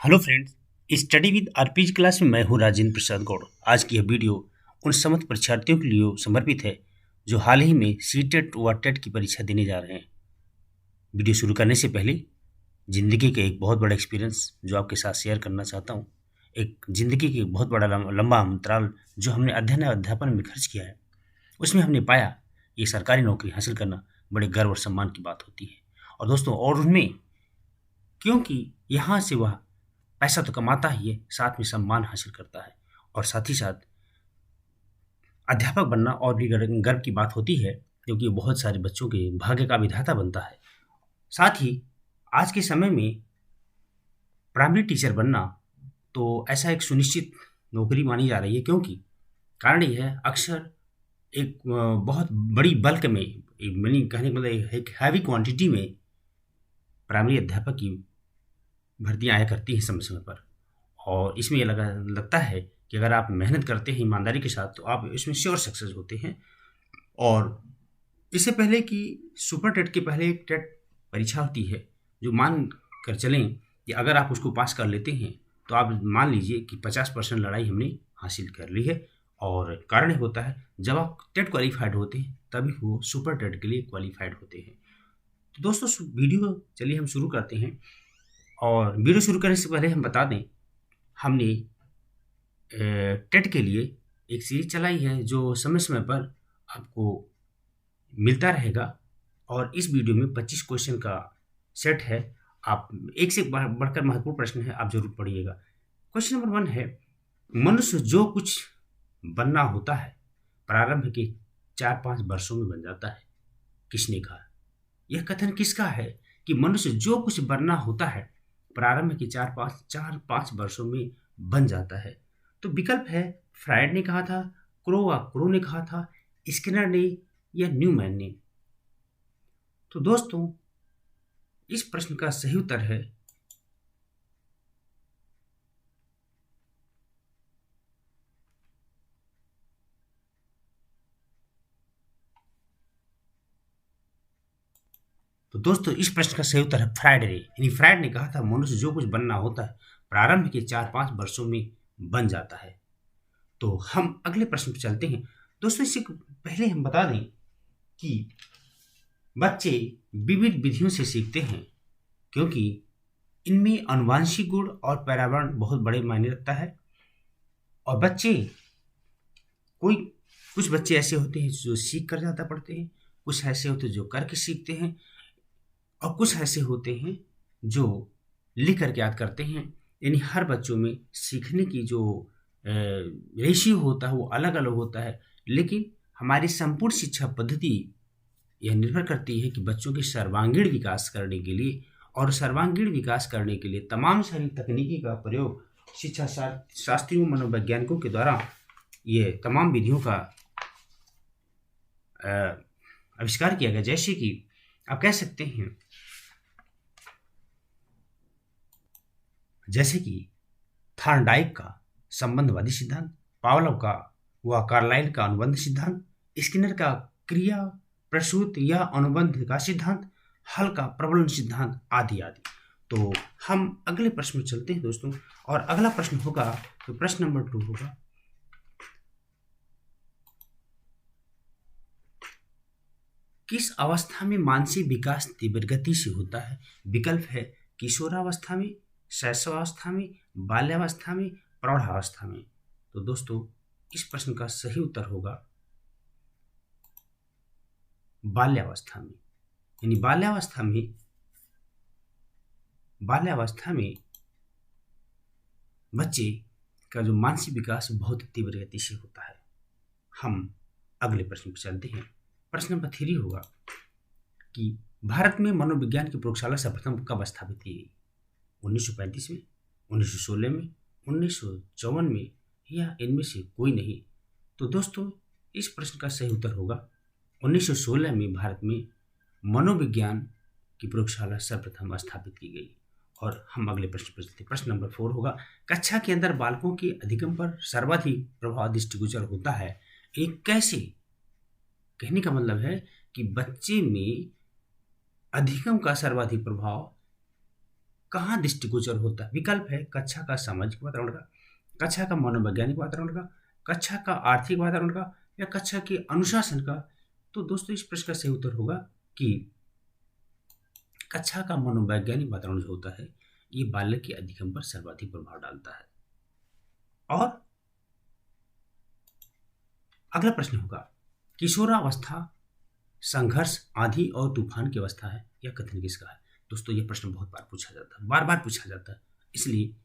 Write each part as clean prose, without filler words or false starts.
Hello friends. Study with RPG class में मैं हूं राजेंद्र प्रसाद गौड़। आज की यह वीडियो उन समस्त परीक्षार्थियों के लिए समर्पित है जो हाल ही में सीटेट व टेट की परीक्षा देने जा रहे हैं। वीडियो शुरू करने से पहले ज़िंदगी के एक बहुत बड़ा एक्सपीरियंस जो आपके साथ शेयर करना चाहता हूं। एक ज़िंदगी के बहुत बड़ा लंबा अंतराल जो हमने अध्ययन और अध्यापन में खर्च किया है, उसमें हमने पाया ये सरकारी नौकरी हासिल करना बड़े गर्व और सम्मान की बात होती है। और दोस्तों, और उनमें क्योंकि यहाँ से वह पैसा तो कमाता ही है, साथ में सम्मान हासिल करता है और साथ ही साथ अध्यापक बनना और भी गर्व की बात होती है, क्योंकि बहुत सारे बच्चों के भाग्य का विधाता बनता है। साथ ही आज के समय में प्राइमरी टीचर बनना तो ऐसा एक सुनिश्चित नौकरी मानी जा रही है, क्योंकि कारण यह है अक्सर एक बहुत बड़ी बल्क में, यानी कहने का मतलब एक हैवी क्वांटिटी में प्राइमरी अध्यापक की भर्तियां आया करती हैं समय समय पर। और इसमें ये लगता है कि अगर आप मेहनत करते हैं ईमानदारी के साथ तो आप इसमें श्योर सक्सेस होते हैं। और इससे पहले कि सुपर टेट के पहले एक टेट परीक्षा होती है, जो मान कर चलें कि अगर आप उसको पास कर लेते हैं तो आप मान लीजिए कि 50% लड़ाई हमने हासिल कर ली है। और कारण होता है जब आप टेट क्वालिफाइड होते हैं तभी वो सुपर टेट के लिए क्वालिफाइड होते हैं। तो दोस्तों, वीडियो चलिए हम शुरू करते हैं। और वीडियो शुरू करने से पहले हम बता दें, हमने टेट के लिए एक सीरीज चलाई है जो समय समय पर आपको मिलता रहेगा। और इस वीडियो में 25 क्वेश्चन का सेट है। आप एक से बढ़कर महत्वपूर्ण प्रश्न है, आप जरूर पढ़िएगा। क्वेश्चन नंबर 1 है, मनुष्य जो कुछ बनना होता है प्रारंभ के 4-5 वर्षों में बन जाता है। किसने कहा? यह कथन किसका है कि मनुष्य जो कुछ बनना होता है प्रारंभ के 4-5 वर्षों में बन जाता है? तो विकल्प है, फ्रायड ने कहा था, क्रो ने कहा था, स्किनर ने, या न्यूमैन ने। तो दोस्तों, इस प्रश्न का सही उत्तर है फ्रायड ने। यानी फ्रायड ने कहा था मनुष्य जो कुछ बनना होता है प्रारंभ के 4-5 वर्षों में बन जाता है। तो हम अगले प्रश्न पर चलते हैं। दोस्तों, इससे पहले हम बता दें कि बच्चे विविध विधियों से सीखते हैं, क्योंकि इनमें आनुवंशिक गुण और पर्यावरण बहुत बड़े मायने रखता है। और कुछ बच्चे ऐसे होते हैं जो सीख कर ज़्यादा पढ़ते हैं, कुछ ऐसे होते हैं जो करके सीखते हैं, और कुछ ऐसे होते हैं जो लिख करके याद करते हैं। यानी हर बच्चों में सीखने की जो रेशियो होता है वो अलग अलग होता है। लेकिन हमारी संपूर्ण शिक्षा पद्धति यह निर्भर करती है कि बच्चों के सर्वांगीण विकास करने के लिए, और सर्वांगीण विकास करने के लिए तमाम सारी तकनीकी का प्रयोग शिक्षा शास्त्रियों मनोवैज्ञानिकों के द्वारा ये तमाम विधियों का आविष्कार किया गया। जैसे कि आप कह सकते हैं, जैसे कि थॉर्नडाइक का संबंधवादी सिद्धांत, पावलोव का व कार्लाइल का अनुबंध सिद्धांत, स्किनर का क्रिया प्रसूत या अनुबंध का सिद्धांत, हल का प्रबलन सिद्धांत, आदि आदि। तो हम अगले प्रश्न में चलते हैं दोस्तों। और अगला प्रश्न होगा, तो प्रश्न नंबर 2 होगा, किस अवस्था में मानसिक विकास तीव्र गति से होता है? विकल्प है, किशोरावस्था में, शैशवावस्था में, बाल्यावस्था में, प्रौढ़ावस्था में। तो दोस्तों, इस प्रश्न का सही उत्तर होगा बाल्यावस्था में। यानी बाल्यावस्था में बच्चे का जो मानसिक विकास बहुत तीव्र गति से होता है। हम अगले प्रश्न पर चलते हैं। प्रश्न नंबर 3 होगा कि भारत में मनोविज्ञान की प्रयोगशाला सर्वप्रथम कब स्थापित की गई? 1935 में, 1916 में, 1954 में, या इनमें से कोई नहीं? तो दोस्तों, इस प्रश्न का सही उत्तर होगा 1916 में भारत में मनोविज्ञान की प्रयोगशाला सर्वप्रथम स्थापित की गई। और हम अगले प्रश्न पर चलते हैं। प्रश्न नंबर 4 होगा, कक्षा के अंदर बालकों के अधिगम पर सर्वाधिक प्रभाव दृष्टिगोचर होता है। एक कैसे? कहने का मतलब है कि बच्चे में अधिगम का सर्वाधिक प्रभाव कहाँ दृष्टिगोचर होता है? विकल्प है कक्षा का सामाजिक वातावरण का, कक्षा का मनोवैज्ञानिक वातावरण का, कक्षा का आर्थिक वातावरण का, या कक्षा के अनुशासन का। तो दोस्तों इस प्रश्न का सही उत्तर होगा कि कक्षा का मनोवैज्ञानिक वातावरण जो होता है ये बालक के अधिगम पर सर्वाधिक प्रभाव डालता है। और अगला प्रश्न होगा, किशोरावस्था संघर्ष, आंधी और तूफान की अवस्था है, यह कथन किसका है? दोस्तों यह प्रश्न बहुत बार पूछा जाता है, बार बार पूछा जाता है, इसलिए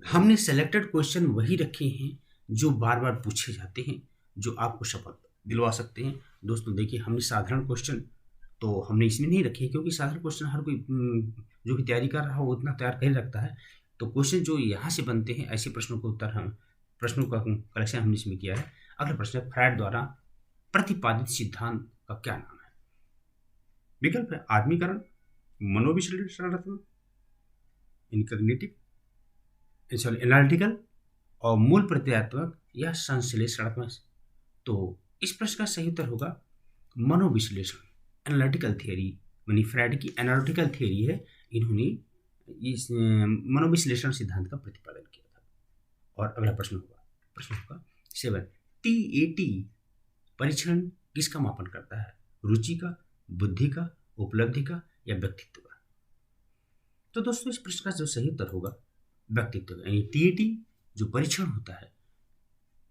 हमने सेलेक्टेड क्वेश्चन वही रखे हैं जो बार बार पूछे जाते हैं, जो आपको शपथ दिलवा सकते हैं। दोस्तों देखिए, हमने साधारण क्वेश्चन तो हमने इसमें नहीं रखे क्योंकि साधारण क्वेश्चन हर कोई जो भी तैयारी कर रहा हो उतना तैयार कर ही रखता है। तो क्वेश्चन जो यहाँ से बनते हैं ऐसे प्रश्नों का उत्तर हम प्रश्नों का कलेक्शन हमने इसमें किया है। अगला प्रश्न है, फ्रायड द्वारा प्रतिपादित सिद्धांत का क्या नाम है? विकल्प है आत्मीकरण, मनोविश्लेषणात्मक, एनालिटिकल और मूल प्रत्यात्मक या संश्लेषणात्मक। तो इस प्रश्न का सही उत्तर होगा मनोविश्लेषण, एनालिटिकल थियरी। यानी फ्रायड की एनालिटिकल थियरी है, इन्होंने इस मनोविश्लेषण सिद्धांत का प्रतिपादन किया था। और अगला प्रश्न होगा 7, TAT परीक्षण किसका मापन करता है? रुचि का, बुद्धि का, उपलब्धि का या व्यक्तित्व का? तो दोस्तों इस प्रश्न का जो सही उत्तर होगा व्यक्तित्व का। यानी TAT जो परीक्षण होता है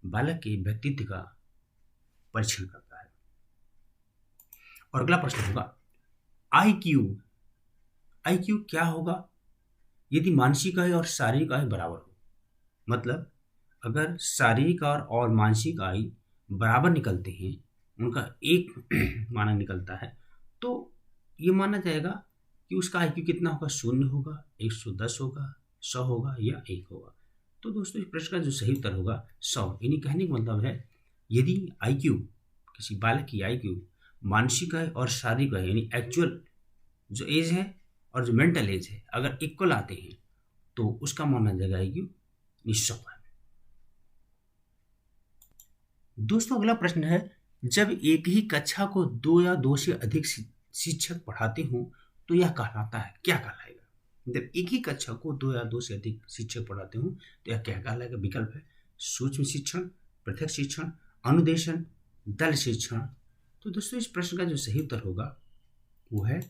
बालक के व्यक्तित्व का परीक्षण करता है। और अगला प्रश्न होगा IQ क्या होगा यदि मानसिक आयु और शारीरिक आयु बराबर हो? मतलब अगर शारीरिक और मानसिक आयु बराबर निकलते हैं, उनका एक माना निकलता है, तो ये माना जाएगा कि उसका IQ कितना होगा? 0 होगा, 110 होगा, 100 होगा या 1 होगा। तो दोस्तों इस प्रश्न का जो सही उत्तर होगा 100। यानी कहने का मतलब है यदि IQ किसी बालक की IQ मानसिक आयु और शारीरिक आयु यानी एक्चुअल जो एज है और जो मेंटल एज है अगर इक्वल आते हैं तो उसका माना जाएगा IQ 100 है। दोस्तों अगला प्रश्न है, जब एक ही कक्षा को 2 या 2 से अधिक शिक्षक पढ़ाते हों तो यह कहलाता है, क्या कहलाएगा? जब एक ही कक्षा को 2 या 2 से अधिक शिक्षक पढ़ाते हों तो यह क्या कहलाएगा? विकल्प है सूक्ष्म शिक्षण, प्रत्यक्ष शिक्षण, अनुदेशन, दल शिक्षण। तो दोस्तों इस प्रश्न का जो सही उत्तर होगा वो है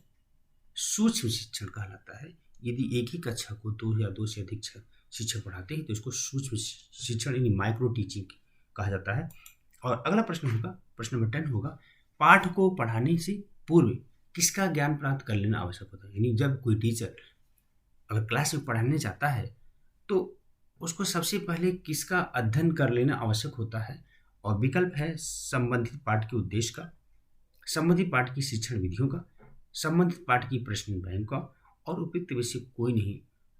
सूक्ष्म शिक्षण कहलाता है। यदि एक ही कक्षा को 2 या 2 से अधिक शिक्षक पढ़ाते हैं तो इसको सूक्ष्म शिक्षण यानी माइक्रो टीचिंग कहा जाता है। और अगला प्रश्न होगा, प्रश्न नंबर 10 होगा, पाठ को पढ़ाने से पूर्व किसका ज्ञान प्राप्त कर लेना आवश्यक होता है? यानी जब कोई टीचर अगर क्लास में पढ़ाने जाता है तो उसको सबसे पहले किसका अध्ययन कर लेना आवश्यक होता है? और विकल्प है संबंधित पाठ के उद्देश्य का, संबंधित पाठ की शिक्षण विधियों का, संबंधित पाठ की प्रश्न बैंक का और उपयुक्त विषय कोई नहीं।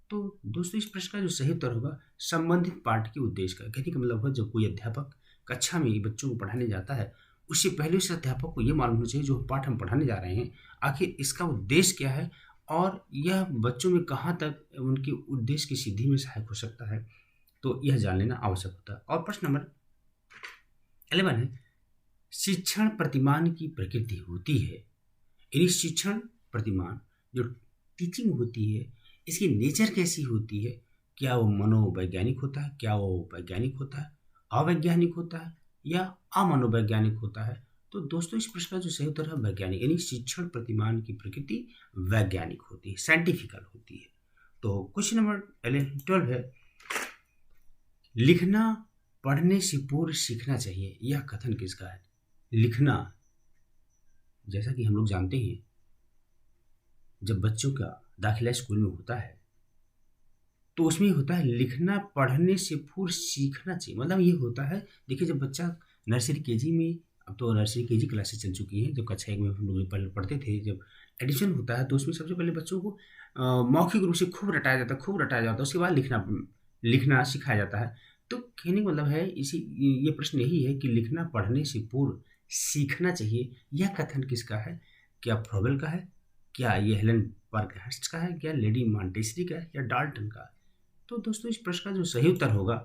तो दोस्तों इस प्रश्न का जो सही उत्तर होगा संबंधित पाठ के उद्देश्य का। कहने का मतलब है जब कोई अध्यापक कक्षा में बच्चों को पढ़ाने जाता है उससे पहले उस अध्यापक को ये मालूम होना चाहिए जो पाठ हम पढ़ाने जा रहे हैं आखिर इसका उद्देश्य क्या है और यह बच्चों में कहाँ तक उनके उद्देश्य की सिद्धि में सहायक हो सकता है, तो यह जान लेना आवश्यक होता है। और प्रश्न नंबर 11 है, शिक्षण प्रतिमान की प्रकृति होती है। यानी शिक्षण प्रतिमान जो टीचिंग होती है इसकी नेचर कैसी होती है? क्या वो मनोवैज्ञानिक होता है, क्या वो वैज्ञानिक होता है, अवैज्ञानिक होता है या अमनोवैज्ञानिक होता है? तो दोस्तों इस प्रश्न का जो सही उत्तर है वैज्ञानिक। यानी शिक्षण प्रतिमान की प्रकृति वैज्ञानिक होती है, साइंटिफिकल होती है। तो क्वेश्चन नंबर 12 है, लिखना पढ़ने से पूर्व सीखना चाहिए, यह कथन किसका है? लिखना, जैसा कि हम लोग जानते हैं जब बच्चों का दाखिला स्कूल में होता है तो उसमें होता है लिखना पढ़ने से पूर्व सीखना चाहिए। मतलब ये होता है, देखिए जब बच्चा नर्सरी केजी में, अब तो नर्सरी केजी क्लासेस चल चुकी हैं, जब कक्षा 1 में हम लोग पहले पढ़ते थे, जब एडिशन होता है तो उसमें सबसे पहले बच्चों को मौखिक रूप से खूब रटाया जाता है, उसके बाद लिखना सिखाया जाता है। तो कहने का मतलब है ये प्रश्न यही है कि लिखना पढ़ने से पूर्व सीखना चाहिए, यह कथन किसका है? क्या फ्रोबेल का है, क्या ये हेलन पार्कहर्स्ट का है, क्या लेडी मॉन्टेसरी का है या डाल्टन का? तो दोस्तों इस प्रश्न का जो सही उत्तर होगा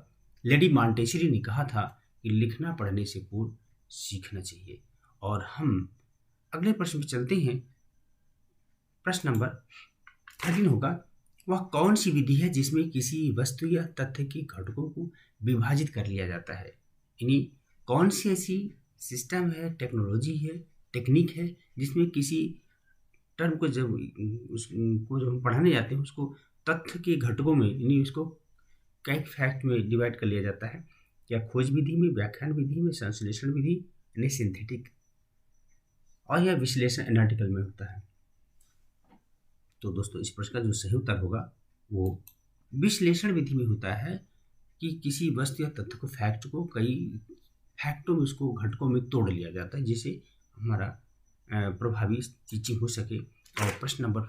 लेडी मॉन्टेसरी ने कहा था कि लिखना पढ़ने से पूर्व सीखना चाहिए। और हम अगले प्रश्न पर चलते हैं। प्रश्न नंबर 13 होगा, वह कौन सी विधि है जिसमें किसी वस्तु या तथ्य के घटकों को विभाजित कर लिया जाता है? यानी कौन सी ऐसी सिस्टम है, टेक्नोलॉजी है, टेक्निक है जिसमें किसी टर्म को उसको जब हम पढ़ाने जाते हैं उसको तथ्य के घटकों में, यानी उसको कई फैक्ट में डिवाइड कर लिया जाता है? या खोज विधि में, व्याख्यान विधि में, संश्लेषण विधि यानी सिंथेटिक, और यह विश्लेषण एनालिटिकल में होता है? तो दोस्तों इस प्रश्न का जो सही उत्तर होगा वो विश्लेषण विधि में होता है कि किसी वस्तु या तथ्य को, फैक्ट को कई फैक्टों में, उसको घटकों में तोड़ लिया जाता है जिससे हमारा प्रभावी टीचिंग हो सके। और प्रश्न नंबर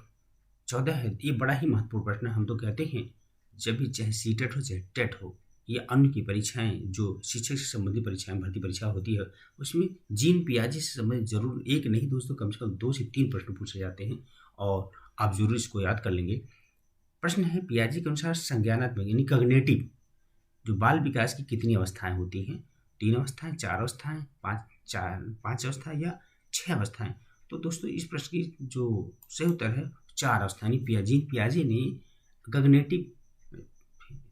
14 है, ये बड़ा ही महत्वपूर्ण प्रश्न है। हम तो कहते हैं जब भी चाहे सीटेट हो चाहे टेट हो या अन्य की परीक्षाएं, जो शिक्षक से संबंधित परीक्षाएं, भर्ती परीक्षा होती है, उसमें जीन पियाजे से संबंधित जरूर एक नहीं दोस्तों कम से कम 2 से 3 प्रश्न पूछे जाते हैं और आप जरूर इसको याद कर लेंगे। प्रश्न है, पियाजे के अनुसार संज्ञानात्मक यानी कॉग्निटिव जो बाल विकास की कितनी अवस्थाएं होती हैं? 3 अवस्थाएं, 4 अवस्थाएं, 5 अवस्थाएं या 6 अवस्थाएं? तो दोस्तों इस प्रश्न की जो सही उत्तर है 4 अवस्थाएं। जीन पियाजे ने कॉग्निटिव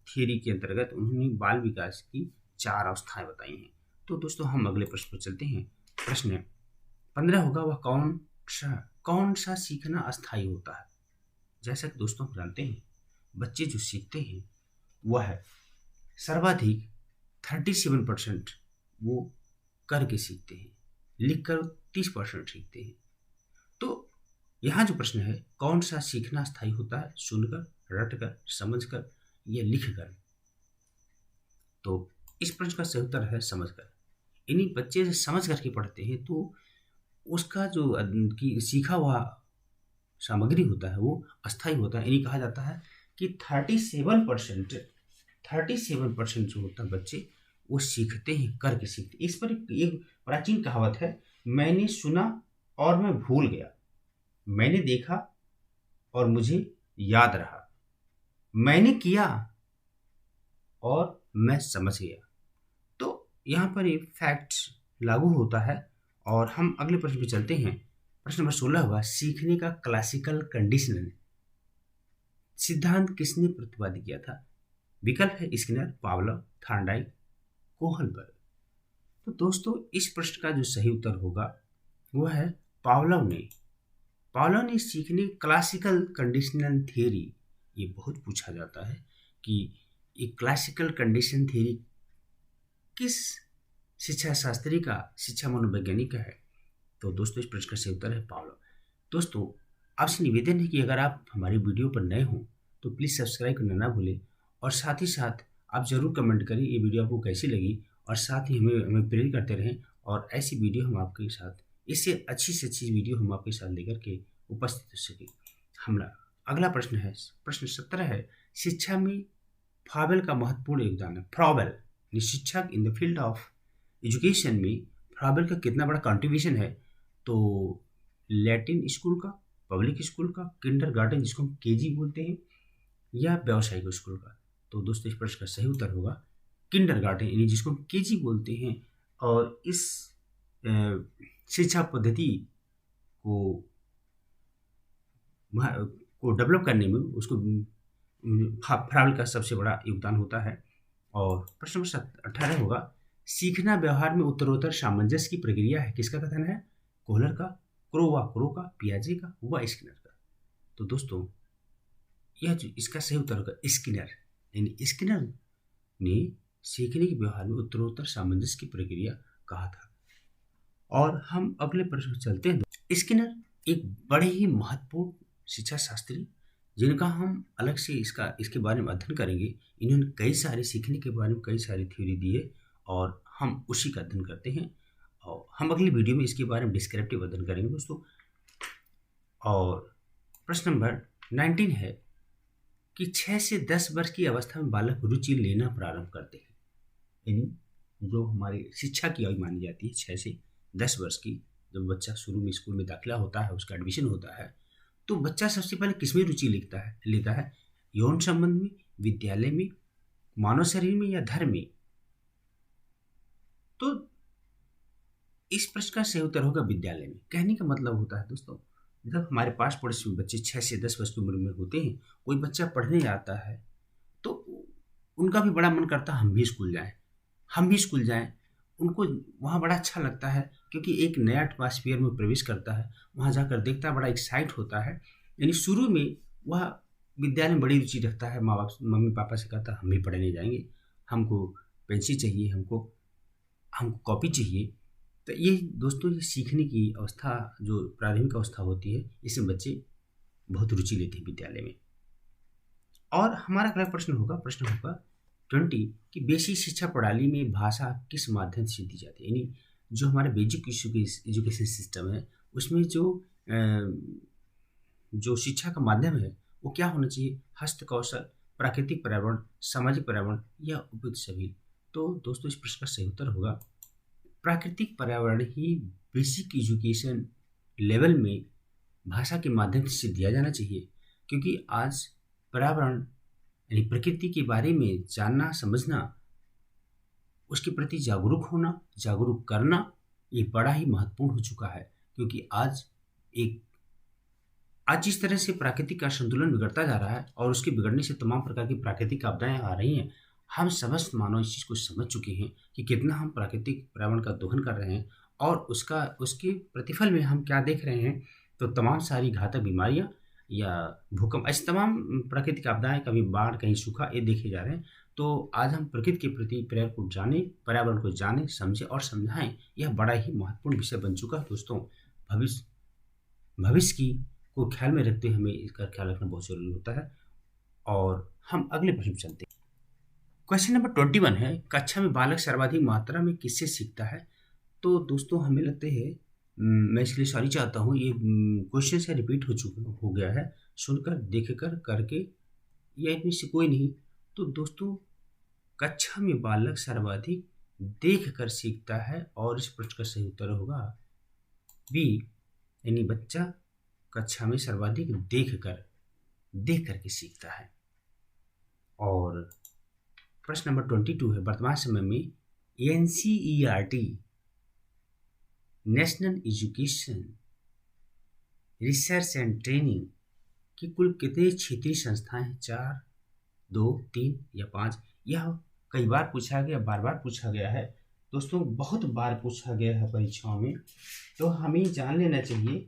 थियरी के अंतर्गत उन्होंने बाल विकास की 4 अवस्थाएं बताई हैं। तो दोस्तों हम अगले प्रश्न पर चलते हैं। प्रश्न 15 होगा, वह कौन सा सीखना अस्थायी होता है? जैसा कि दोस्तों हम जानते हैं बच्चे जो सीखते हैं वह है सर्वाधिक 37% वो करके सीखते हैं, लिखकर 30% सीखते हैं। तो यहाँ जो प्रश्न है, कौन सा सीखना स्थायी होता है? सुनकर, रटकर, समझकर या लिखकर? तो इस प्रश्न का सही उत्तर है समझकर। इन्हीं बच्चे से समझ करके पढ़ते हैं तो उसका जो की सीखा हुआ सामग्री होता है वो अस्थायी होता है। इन्हीं कहा जाता है कि 37% जो होता है बच्चे वो सीखते हैं, करके सीखते। इस पर एक प्राचीन कहावत है, मैंने सुना और मैं भूल गया, मैंने देखा और मुझे याद रहा, मैंने किया और मैं समझ गया। तो यहाँ पर ये फैक्ट्स लागू होता है। और हम अगले प्रश्न पे चलते हैं। प्रश्न नंबर 16 हुआ, सीखने का क्लासिकल कंडीशनल सिद्धांत किसने प्रतिपादित किया था? विकल्प है स्किनर, पावलोव, थॉर्नडाइक, कोहलबर्ग। तो दोस्तों इस प्रश्न का जो सही उत्तर होगा वो है पावलोव ने। पावलोव ने सीखने क्लासिकल कंडीशनल थियरी, ये बहुत पूछा जाता है कि ये क्लासिकल कंडीशन थियरी किस शिक्षा शास्त्री का, शिक्षा मनोवैज्ञानिक का है? तो दोस्तों इस प्रश्न का सही उत्तर है पावलोव। दोस्तों आपसे निवेदन है कि अगर आप हमारी वीडियो पर नए हों तो प्लीज़ सब्सक्राइब करना ना भूलें और साथ ही साथ आप ज़रूर कमेंट करें ये वीडियो आपको कैसी लगी, और साथ ही हमें प्रेरित करते रहें और ऐसी वीडियो हम आपके साथ, इससे अच्छी से अच्छी वीडियो हम आपके साथ लेकर के उपस्थित हो सके। हमारा अगला प्रश्न है, प्रश्न 17 है, शिक्षा में फ्राबेल का महत्वपूर्ण योगदान है। फ्राबेल शिक्षा in the field of education में फ्राबेल का कितना बड़ा कंट्रीब्यूशन है? तो लैटिन स्कूल का, पब्लिक स्कूल का, किंडरगार्टन जिसको हम केजी बोलते हैं, या व्यावसायिक स्कूल का? तो दोस्तों इस प्रश्न का सही उत्तर होगा किंडरगार्टन, यानी जिसको हम केजी बोलते हैं। और इस शिक्षा पद्धति को डेवलप करने में उसको फ्राबेल का सबसे बड़ा योगदान होता है। और प्रश्न नंबर 18 होगा, सीखना व्यवहार में उत्तरोत्तर सामंजस्य की प्रक्रिया है, किसका कथन है? कोहलर का, क्रो का, पियाजे का, व स्किनर का? तो दोस्तों यह जो इसका सही उत्तर होगा स्किनर, यानी स्किनर ने सीखने के व्यवहार में उत्तरोत्तर सामंजस्य की प्रक्रिया कहा था। और हम अगले प्रश्न पर चलते हैं। स्किनर एक बड़े ही महत्वपूर्ण शिक्षा शास्त्री जिनका हम अलग से इसके बारे में अध्ययन करेंगे। इन्होंने कई सारे सीखने के बारे में कई सारी थ्योरी दी है और हम उसी का अध्ययन करते हैं, और हम अगली वीडियो में इसके बारे में डिस्क्रिप्टिव अध्ययन करेंगे दोस्तों। और प्रश्न नंबर 19 है कि 6 से 10 वर्ष की अवस्था में बालक रुचि लेना प्रारंभ करते हैं, यानी जो हमारी शिक्षा की आयु मानी जाती है 6 से 10 वर्ष की, जब बच्चा शुरू में स्कूल में दाखिला होता है, उसका एडमिशन होता है, तो बच्चा सबसे पहले किसमें रुचि लेता है? यौन संबंध में, विद्यालय में, मानव शरीर में या धर्म में? तो इस प्रश्न का सही उत्तर होगा विद्यालय में। कहने का मतलब होता है दोस्तों जब हमारे पास पड़ोस में बच्चे 6 से 10 वर्ष की उम्र में होते हैं, कोई बच्चा पढ़ने आता है, तो उनका भी बड़ा मन करता है हम भी स्कूल जाएँ। उनको वहाँ बड़ा अच्छा लगता है क्योंकि एक नया एटमॉस्फेयर में प्रवेश करता है, वहाँ जाकर देखता है, बड़ा एक्साइट होता है। यानी शुरू में वह विद्यालय में बड़ी रुचि रखता है, माँ-बाप मम्मी-पापा से कहता है हम भी पढ़ने जाएँगे, हमको पेंसिल चाहिए, हमको हमको कॉपी चाहिए। तो ये दोस्तों ये सीखने की अवस्था जो प्रारंभिक अवस्था होती है, इसमें बच्चे बहुत रुचि लेते हैं विद्यालय में। और हमारा अगला प्रश्न होगा 20 कि बेसिक शिक्षा प्रणाली में भाषा किस माध्यम से दी जाती है? यानी जो हमारे बेसिक एजुकेशन सिस्टम है, उसमें जो शिक्षा का माध्यम है, वो क्या होना चाहिए? हस्त कौशल, प्राकृतिक पर्यावरण, सामाजिक पर्यावरण या उपयुक्त सभी? तो दोस्तों इस प्रश्न का सही उत्तर होगा प्राकृतिक पर्यावरण ही बेसिक एजुकेशन लेवल में भाषा के माध्यम से दिया जाना चाहिए, क्योंकि आज पर्यावरण यानी प्रकृति के बारे में जानना समझना, उसके प्रति जागरूक होना, जागरूक करना, ये बड़ा ही महत्वपूर्ण हो चुका है। क्योंकि आज जिस तरह से प्राकृतिक का संतुलन बिगड़ता जा रहा है और उसके बिगड़ने से तमाम प्रकार की प्राकृतिक आपदाएं आ रही हैं, हम समस्त मानव इस चीज़ को समझ चुके हैं कि कितना हम प्राकृतिक पर्यावरण का दोहन कर रहे हैं और उसके प्रतिफल में हम क्या देख रहे हैं। तो तमाम सारी घातक बीमारियां या भूकंप, ऐसी तमाम प्राकृतिक आपदाएं, कभी बाढ़, कहीं सूखा, ये देखे जा रहे हैं। तो आज हम प्रकृति के प्रति पर्यावरण को जाने, समझे और समझाएं, यह बड़ा ही महत्वपूर्ण विषय बन चुका है दोस्तों। भविष्य भविष्य की को ख्याल में रखते हुए हमें इसका ख्याल रखना बहुत ज़रूरी होता है। और हम अगले प्रश्न पर चलते हैं। क्वेश्चन नंबर 21 है, कक्षा में बालक सर्वाधिक मात्रा में किससे सीखता है? तो दोस्तों हमें लगता है, मैं इसके लिए सॉरी चाहता हूँ, ये क्वेश्चन से रिपीट हो गया है, सुनकर देखकर करके या इनमें से कोई नहीं। तो दोस्तों कक्षा में बालक सर्वाधिक देख कर सीखता है और इस प्रश्न का सही उत्तर होगा बी, यानी बच्चा कक्षा में सर्वाधिक देख करके सीखता है। और प्रश्न नंबर 22 है, वर्तमान समय में NCERT national education research and training की कुल कितनी क्षेत्रीय संस्थाएं हैं? 4, 2, 3 या 5? यह कई बार पूछा गया, बार बार पूछा गया है दोस्तों, बहुत बार पूछा गया है परीक्षाओं में। तो हमें जान लेना चाहिए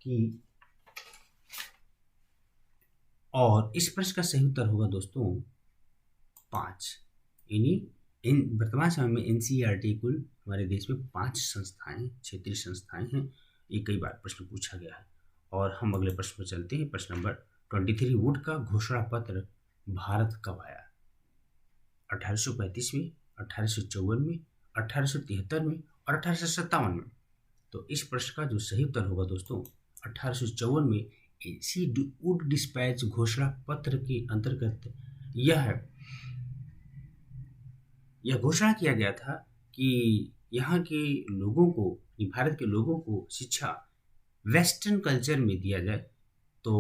कि, और इस प्रश्न का सही उत्तर होगा दोस्तों 5। यानी वर्तमान समय में NCERT कुल हमारे देश में 5 संस्थाएं, क्षेत्रीय संस्थाएं हैं। ये कई बार प्रश्न पूछा गया है। और हम अगले प्रश्न पर चलते हैं। प्रश्न नंबर 23, वुड का घोषणा पत्र भारत कब आया? 1835 में, 1854 में, 1873 में और 1857 में? तो इस प्रश्न का जो सही उत्तर होगा दोस्तों 1854 में इसी वुड डिस्पैच घोषणा पत्र के अंतर्गत यह घोषणा किया गया था कि यहाँ के लोगों को, भारत के लोगों को शिक्षा वेस्टर्न कल्चर में दिया जाए, तो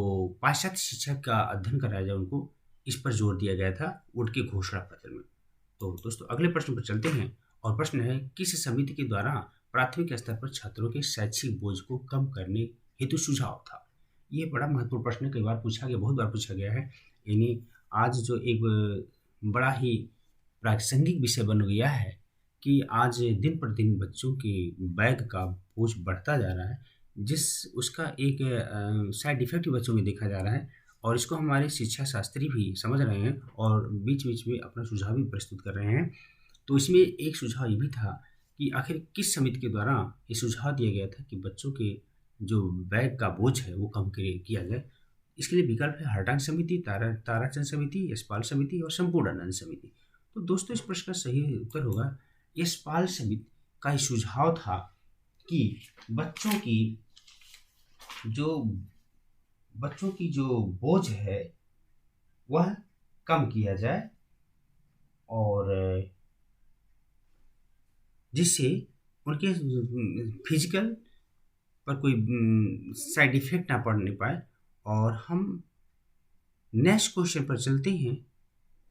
पाश्चात्य शिक्षा का अध्ययन कराया जाए उनको, इस पर जोर दिया गया था वुड के घोषणा पत्र में। तो दोस्तों अगले प्रश्न पर चलते हैं और प्रश्न है, किस समिति के द्वारा प्राथमिक स्तर पर छात्रों के शैक्षिक बोझ को कम करने हेतु सुझाव था? ये बड़ा महत्वपूर्ण प्रश्न है, कई बार पूछा गया, बहुत बार पूछा गया है। यानी आज जो एक बड़ा ही प्रासंगिक विषय बन गया है कि आज दिन प्रतिदिन बच्चों के बैग का बोझ बढ़ता जा रहा है, उसका एक साइड इफेक्ट बच्चों में देखा जा रहा है। और इसको हमारे शिक्षा शास्त्री भी समझ रहे हैं और बीच बीच में अपना सुझाव भी प्रस्तुत कर रहे हैं। तो इसमें एक सुझाव ये भी था कि आखिर किस समिति के द्वारा ये सुझाव दिया गया था कि बच्चों के जो बैग का बोझ है वो कम किया जाए। इसके लिए विकल्प है हरटांग समिति, ताराचंद समिति, यशपाल समिति और संपूर्णानंद समिति। तो दोस्तों इस प्रश्न का सही उत्तर होगा यशपाल समिति का सुझाव था कि बच्चों की जो बोझ है वह कम किया जाए और जिससे उनके फिजिकल पर कोई साइड इफेक्ट ना पड़ने पाए। और हम नेक्स्ट क्वेश्चन पर चलते हैं।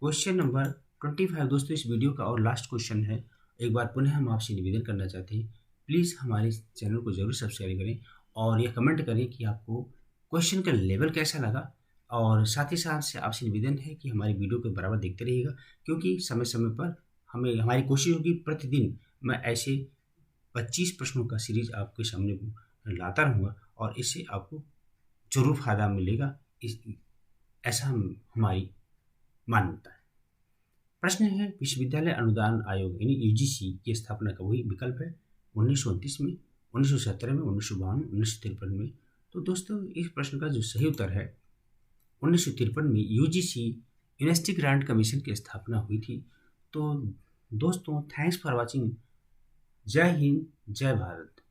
क्वेश्चन नंबर 25 दोस्तों इस वीडियो का और लास्ट क्वेश्चन है। एक बार पुनः हम आपसे निवेदन करना चाहते हैं, प्लीज़ हमारे चैनल को जरूर सब्सक्राइब करें और यह कमेंट करें कि आपको क्वेश्चन का लेवल कैसा लगा, और साथ ही साथ से आपसे निवेदन है कि हमारी वीडियो को बराबर देखते रहिएगा, क्योंकि समय समय पर हमारी कोशिश होगी प्रतिदिन मैं ऐसे 25 प्रश्नों का सीरीज आपके सामने लाता रहूँगा और इससे आपको ज़रूर फ़ायदा मिलेगा। ऐसा हमारी मान्यता है। प्रश्न है, विश्वविद्यालय अनुदान आयोग यानी यूजीसी की स्थापना का वही विकल्प है 1929 में, 1917 में, 1952, 1953 में। तो दोस्तों इस प्रश्न का जो सही उत्तर है 1953 में यूजीसी यूनिवर्सिटी ग्रांट कमीशन की स्थापना हुई थी। तो दोस्तों थैंक्स फॉर वॉचिंग। जय हिंद, जय भारत।